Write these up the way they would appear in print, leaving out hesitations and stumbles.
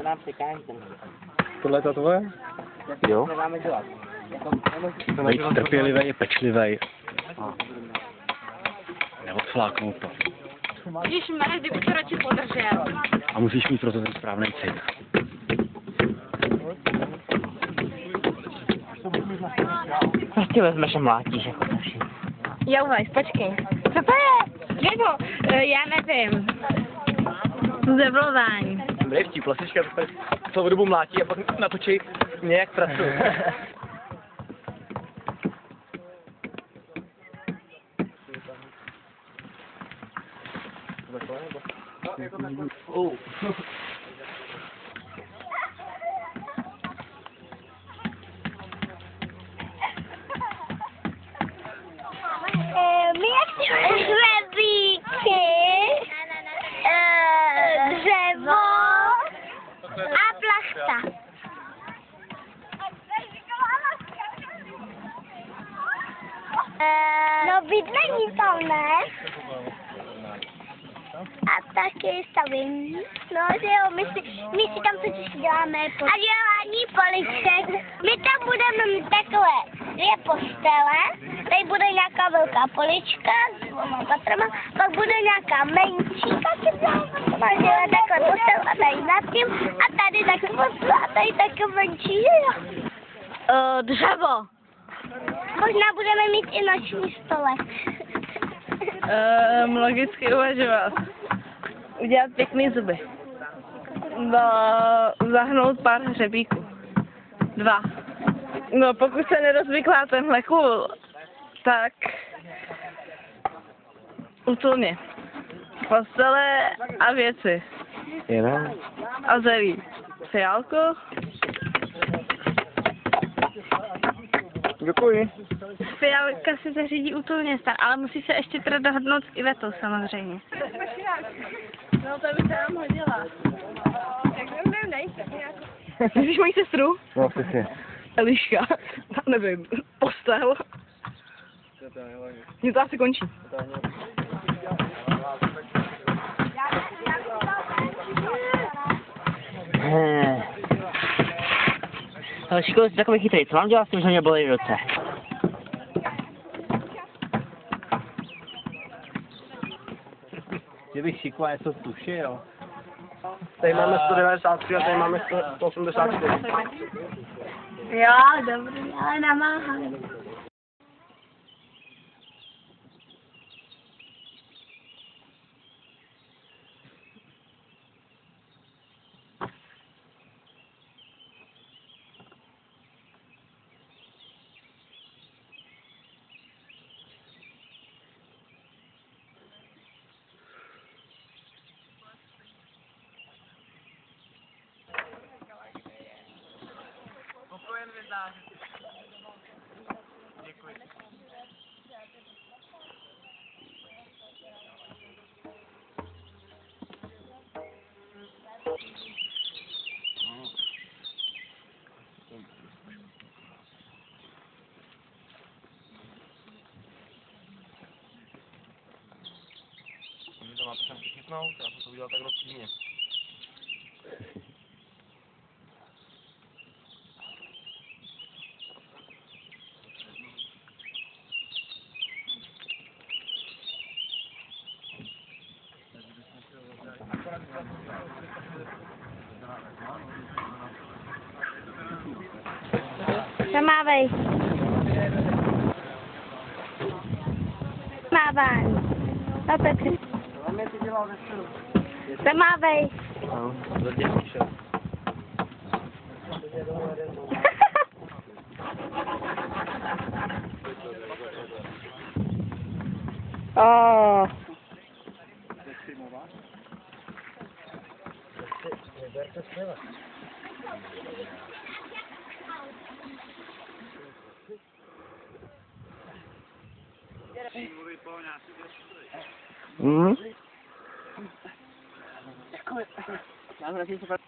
To nám překáží ten. Tohle je to tvoje? Jo. Nemáme dělat. Být trpělivý je pečlivý. Neodfláknout to. Ježišmarja, kdyby to radši podržel. A musíš mít proto ten správný cit. Prostě vezmeš a mlátíš jako to všichni. Jo, vajs, počkej. Co to je? Dřevo, já nevím. Zevlování. Dobrý vtip, Lasička celou dobu mlátí a pak natočí mě, jak pracuje. My chceme žlebíky, dřevo a plachta. No bydlení tam ne. A taky stavím. No že jo, my si tam totiž děláme a dělání poliček. My tam budeme mít takové 2 postele, tady bude nějaká velká polička s 2 patrama, pak bude nějaká menší paketa, máte takhle postel a tady nad tím a tady taky postel a tady taky menší, jo. Dřevo. Možná budeme mít i noční stolek. Logicky uvažovat. Udělat pěkný zuby. Zahnout pár hřebíků. 2. No pokud se nerozvyklá tenhle kůl, tak utulně. Postele a věci. Jenom. A zelí. Fiálku. Děkuji. Fiálka si zařídí útulně stan, ale musí se ještě teda dohodnout s Ivetou samozřejmě. No to by se nám hodila. Jak nebudeme najít tak nějak. Myslíš moji sestru? No, přesně. Eliška. Nevím. Postel. Mně to asi končí. Ale Šiko, jsi takový chytrý, co mám dělat s tím, že mě bolí ruce? Kdybych Šiku něco tušil. Tady máme 193 a tady máme 184. Jo, dobrý, ale namáhali. To máte sem chytnout, já jsem to udělal tak rozpíně. Zamávej. Zamávání. No Petře. Zamávej. No, zadělí šel. Oh. Mhm.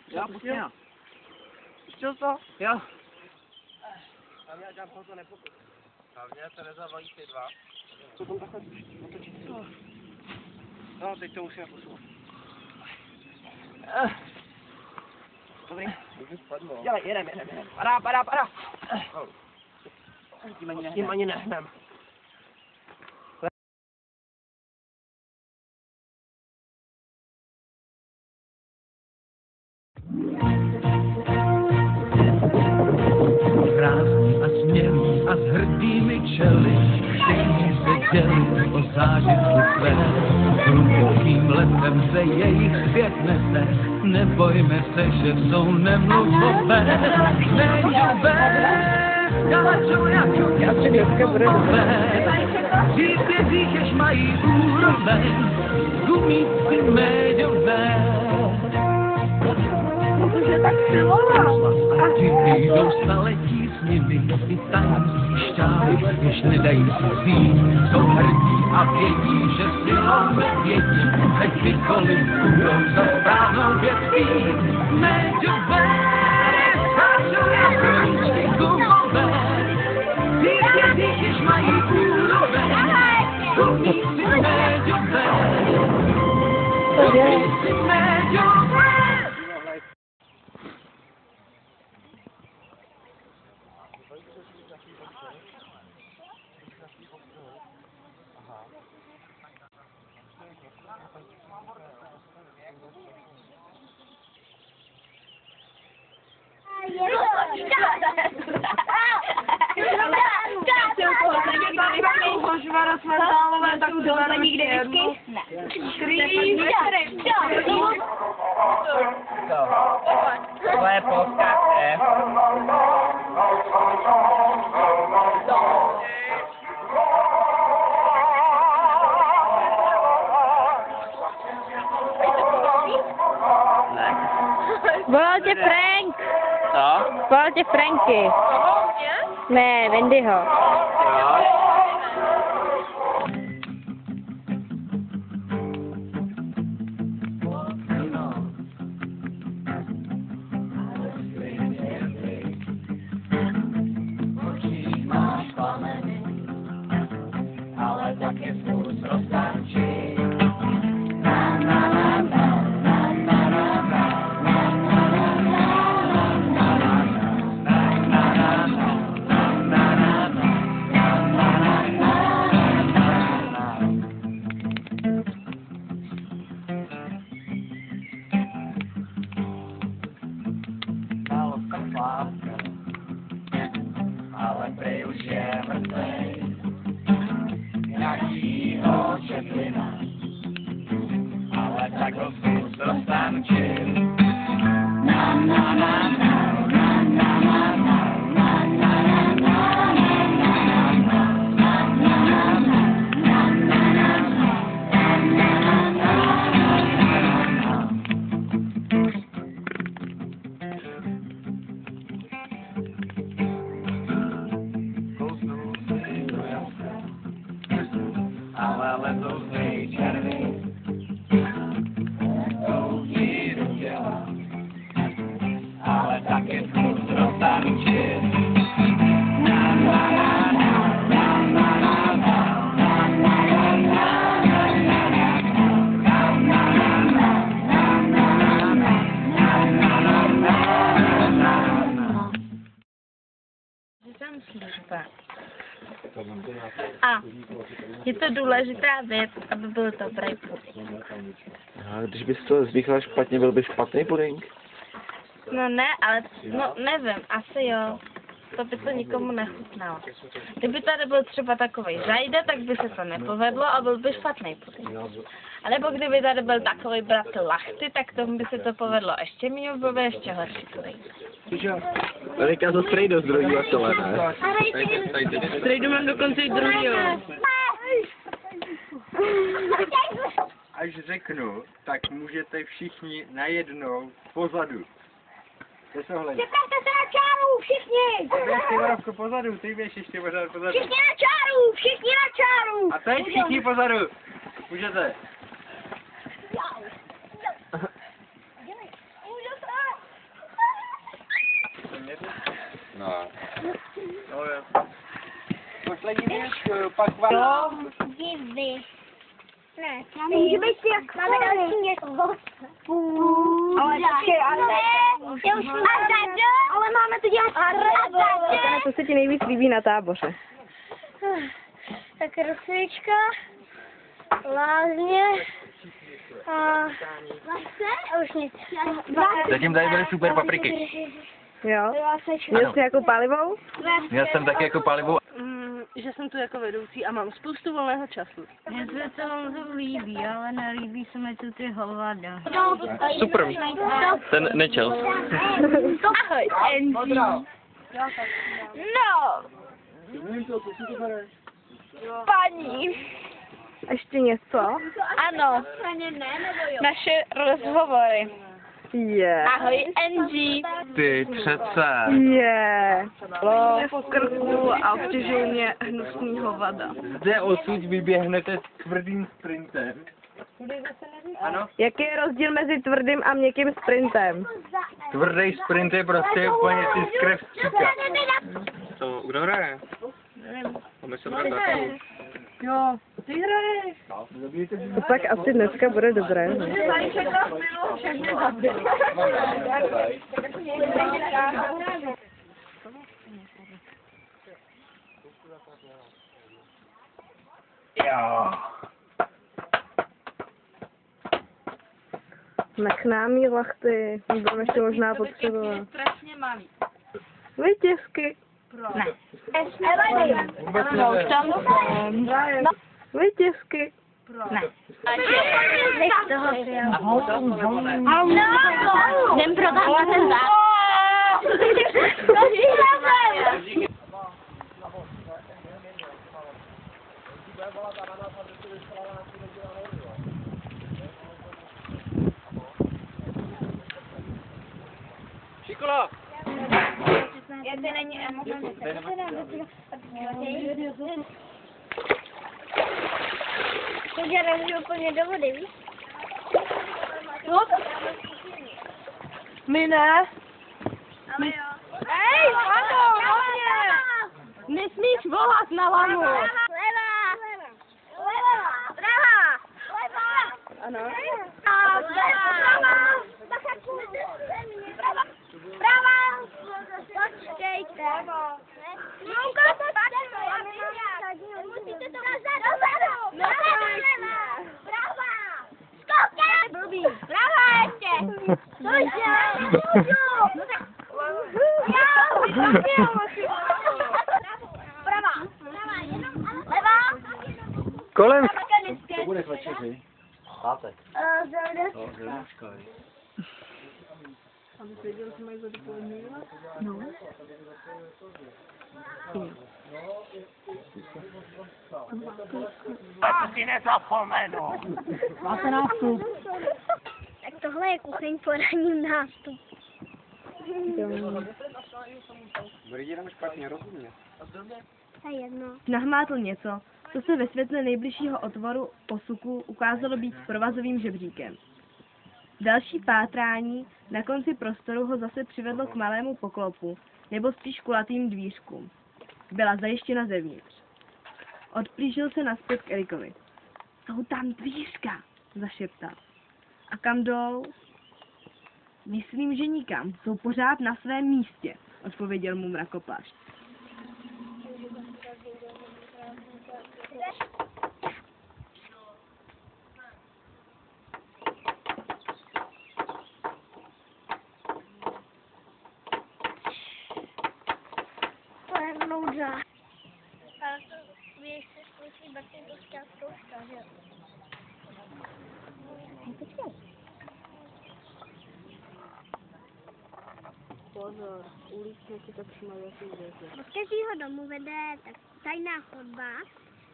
Já pustil. Pustil to? Jo. A mě tam to nepokut. Hlavně Tereza volí ty 2. Co tam takhle otočit? No, teď to musíme posunout. dobrý. Dělej, jedem. Padá. Tím ani nehnem. Krásný a smělý a s hrdými čely, všichni se dělí o zážitku své. Hlubokým letem se jejich svět nese, nebojme se, že jsou nemluvové. Neďové, galačou jako dětkové, příbězích, jež mají úroveň, gumíci méďové. A ti vyjdou staletí s nimi, i tajemství šťávy, jež nedají si vzít. Jsou hrdí a vědí, že silou nevědí, se kdykoliv budou za správnou věcí. Méďové, skáčou jako líčky gumové, příbězích, jež mají úroveň, gumíci méďové, gumíci méďové. Tak to nikdy nevzkychne. To je Polska F. Volal tě Frank. Co? Volal tě Franky. Ne, Wendyho. Ale taky vkus roztančí. Ale prej už je mrtvej, nějakýho čeplina, ale tak ho zkus roztančil. Na na na na na na na na na na na. Ale lezou z něj červy, tou díru dělá, ale taky vkus roztančil. Na na na na na na na na na na. Tam služba. A je to důležitá věc, aby byl dobrý puding. A když bys to zvykla špatně, byl by špatný puding? No ne, ale no nevím, asi jo. To by to nikomu nechutnalo. Kdyby tady byl třeba takovej zajde, tak by se to nepovedlo a byl by špatný puding. A nebo kdyby tady byl takový brat Lachty, tak tomu by se to povedlo ještě méně, byl by ještě horší puding. Veliká to strejdo z druhého stole, ne? Strejdu mám dokonce i druhýho. Až řeknu, tak můžete všichni najednou pozadu. Bez ohledu. Připravte se na čáru, všichni! Běž ty Varovko pozadu, ty běž ještě pořád pozadu. Všichni na čáru, všichni na čáru! A teď všichni pozadu. Můžete. No. Poslední věc, pak vám... Divy. Ne, může být jak máme další něco. Ale počkej, ale... Já už ale máme to dělat Tane, co se ti nejvíc líbí na táboře? Tak roslička, lázně a už nic. Zatím tady byly super papriky. Jo? Měl jsi jako palivou? Měl jsem taky jako palivo. Že jsem tu jako vedoucí a mám spoustu volného času. Mně se to moc líbí, ale nelíbí se mi tu ty hovada. Super. Ten nečel. Ahoj, Angie. No, paní. Ještě něco? Ano, naše rozhovory. Ahoj, Angie. Ty přece. V krku a obtěžují mě hnusný hovada. Zde odsud vyběhnete s tvrdým sprintem. Ano? Jaký je rozdíl mezi tvrdým a měkkým sprintem? Tvrdý sprint je prostě úplně ty krev stříka. To kdo hraje? Máme se vrát. Jo, ty hraješ. To tak asi dneska bude dobré. Jo. Nech nám jí lachty, budeme ještě možná potřebovat. Strašně malý. Vytězky. Ne. Vůbec nevím. Vytězky. Ne. Jdem protáhnout ten zák. Šikolo! Jestli není to děláš úplně do vody, víš? My ne. Ale jo. Ej, ano, hlavně! Nesmíš volat na lamu. Levá! Levá! Pravá! Levá! Ano. Pravá! Počkejte. Můžete to musíte to nazad. Pravá! Skokej! Blbý. Pravá ještě. Cože? Nemůžu. Pravá. Pravá, jenom levá. Kolem. To bude k večeři. Pátek. Zelenáčka. Tak tohle je kuchyň po ranním nástupu. Bude jenom špatně, rozumím. To je jedno. Nahmátl něco, co se ve světle nejbližšího otvoru posuku ukázalo být provazovým žebříkem. Další pátrání na konci prostoru ho zase přivedlo k malému poklopu, nebo spíš kulatým dvířkům. Byla zajištěna zevnitř. Odplížil se nazpět k Erikovi. Jsou tam dvířka, zašeptal. A kam jdou? Myslím, že nikam. Jsou pořád na svém místě, odpověděl mu mrakoplášť. To je nouza. Ale to víš, se zkusí bakterijská zkouška, že jo? Pozor, uličně si to přímo Od každého domu vede tak tajná chodba.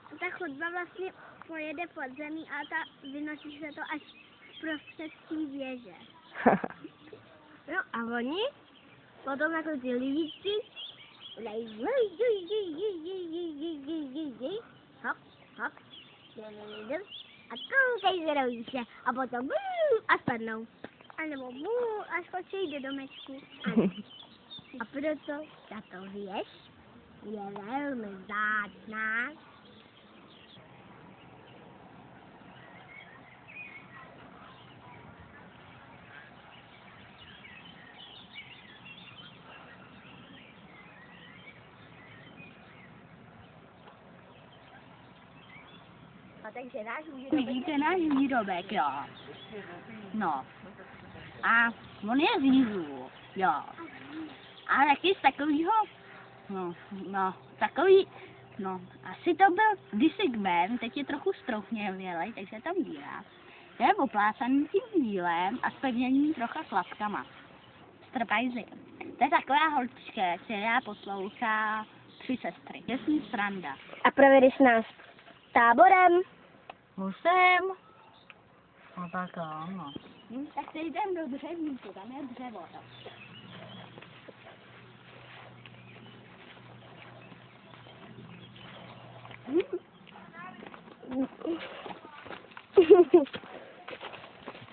A ta chodba vlastně pojede pod zemí a vynosí se to až prostřed té věže. No a oni potom jako ty lidíci hop, hop, a koukají zroví se a potom a spadnou. A nebo a skočí do domečku. A proto tato věž je velmi vzácná. A takže náš výrobek. Vidíte náš výrobek, jo. No. A on je z Jizu, jo. A taky z takovýho, asi to byl kdysi kmen, teď je trochu strouchněvělej, takže tam dírá. To je oplácaný tím dílem a zpevněný trocha klapkama. Strpajzi. To je taková holčička, která poslouchá 3 sestry. Je s ní sranda. A provedeš nás táborem. Musím. No tak ano. Tak teď jdem do dřevníku, tam je dřevo.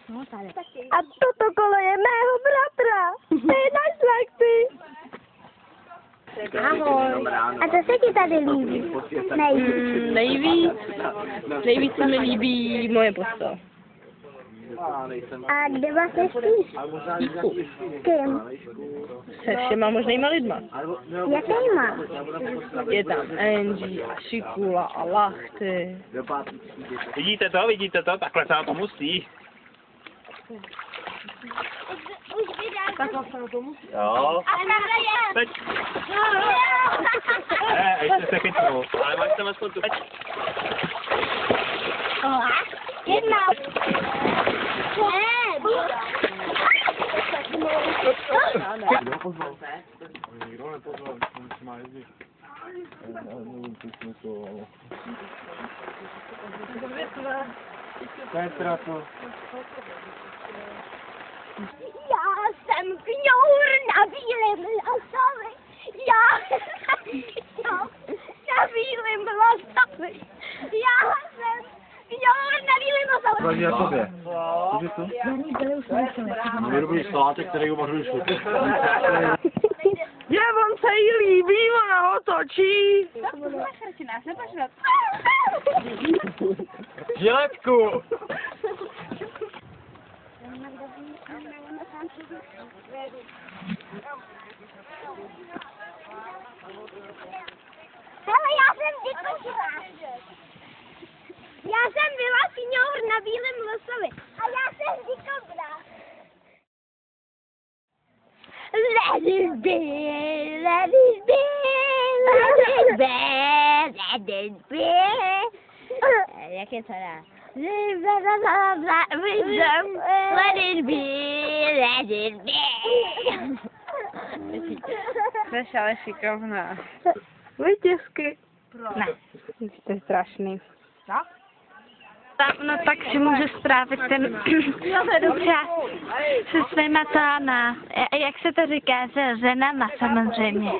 No tady. A toto kolo je mého bratra. To je náš Lexi. Ahoj. A co se ti tady líbí? Nejvíc se mi líbí moje postel. A kde vlastně spíš? S kým? Se všema možnýma lidma. Jakýma? Je tam Angie a Šikula a Lachty. Vidíte to? Takhle se na to musí. Už vydal. Takhle se na to musí. Jo. A takhle je. Teď. Ještě se chytnou. Ale máš tam aspoň tu. Jedna. Nikdo nepozval, když má jezdit. Petra to. Já jsem kňour na bílém losovi. Já na bílém losovi. Já jsem kňour na bílém losovi. Záleží na tobě. Můžeš to? Vyrobíš salátek, který uvařuješ. Je, on se jí líbí, ona ho točí. Žiletku! Hele, já jsem děkušila. Já jsem byla kňour na bílém losovi. A já jsem děkobra. Let it be, let it be, let it be, let it be. Jak je to dá? Let it be, let it be. Jsi ale šikovná. Vytězky. Ne, to je strašný. No tak si může strávit ten čas se svýma táma. Jak se to říká, se ženama samozřejmě.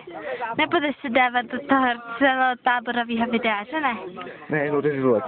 Nebudeš si dávat do toho celotáborového videa, že ne? Ne, no 10 let.